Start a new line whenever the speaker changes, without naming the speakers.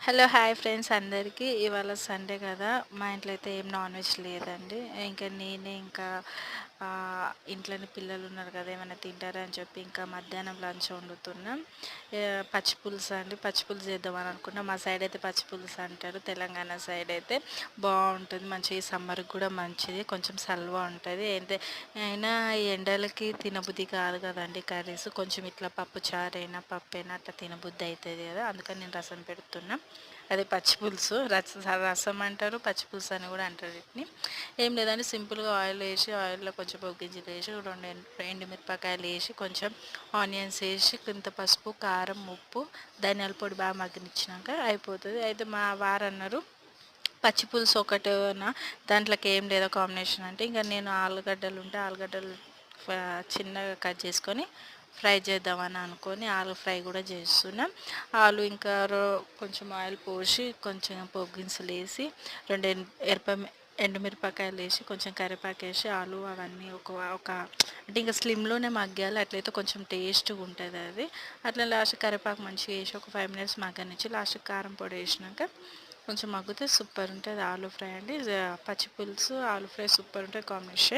Hello hi friends అందరికీ ఇవాళ Sunday కదా మా ఇంట్లో అయితే ఏం నాన్ వెజ్ లేదండి. ఇంకా నేనే ఇంకా ఆ, ఇంట్లోని పిల్లలు ఉన్నారు కదా ఏమైనా తింటారా అని చెప్పి ఇంకా మధ్యాహ్నం లంచ్ వండుతున్నాం. పచ్చి పులుసు అండి, పచ్చి పులుసు చేద్దామని అనుకున్నాం. మా సైడ్ అయితే పచ్చి పులుసు అంటారు, తెలంగాణ సైడ్ అయితే బాగుంటుంది. మంచిగా ఈ సమ్మర్కి కూడా మంచిది, కొంచెం సల్వ ఉంటుంది. అయితే అయినా ఈ ఎండలకి తినబుద్ధి కాదు కదండి కర్రీస్. కొంచెం ఇట్లా పప్పు చారైనా పప్పు అయినా అట్లా తినబుద్ధి అవుతుంది కదా, అందుకని నేను రసం పెడుతున్నా. అదే పచ్చి పులుసు రసం అంటారు, పచ్చి పులుసు అని కూడా అంటారు వీటిని. ఏం లేదండి, సింపుల్గా ఆయిల్ వేసి ఆయిల్లో కొంచెం ఒక గింజలు వేసి ఎండుమిరపకాయలు వేసి కొంచెం ఆనియన్స్ వేసి ఇంత పసుపు కారం ఉప్పు ధనియాల పొడి బాగా మగ్గనిచ్చినాక అయిపోతుంది. అయితే మా వారు అన్నారు పచ్చి పులుసు ఒకటేనా దాంట్లోకి ఏం లేదా కాంబినేషన్ అంటే, ఇంకా నేను ఆలుగడ్డలు ఉంటే ఆలుగడ్డలు చిన్నగా కట్ చేసుకొని ఫ్రై చేద్దామని అనుకొని ఆలు ఫ్రై కూడా చేస్తున్నాం. ఆలు ఇంకా కొంచెం ఆయిల్ పోసి కొంచెం పోపు దినుసులు వేసి రెండు ఎండుమిరపకాయలు వేసి కొంచెం కరివేపాకు వేసి ఆలు అవన్నీ ఒక ఒక అంటే ఇంకా స్లిమ్లోనే మగ్గాలి, అట్లయితే కొంచెం టేస్ట్గా ఉంటుంది అది. అట్లా లాస్ట్ కరివేపాకు మంచిగా వేసి ఒక 5 minutes మగ్గనిచ్చి లాస్ట్ కారం పొడి వేసినాక కొంచెం మగ్గితే సూపర్ ఉంటుంది ఆలు ఫ్రై అండి. పచ్చి పులుసు ఆలు ఫ్రై సూపర్ ఉంటుంది కాంబినేషన్.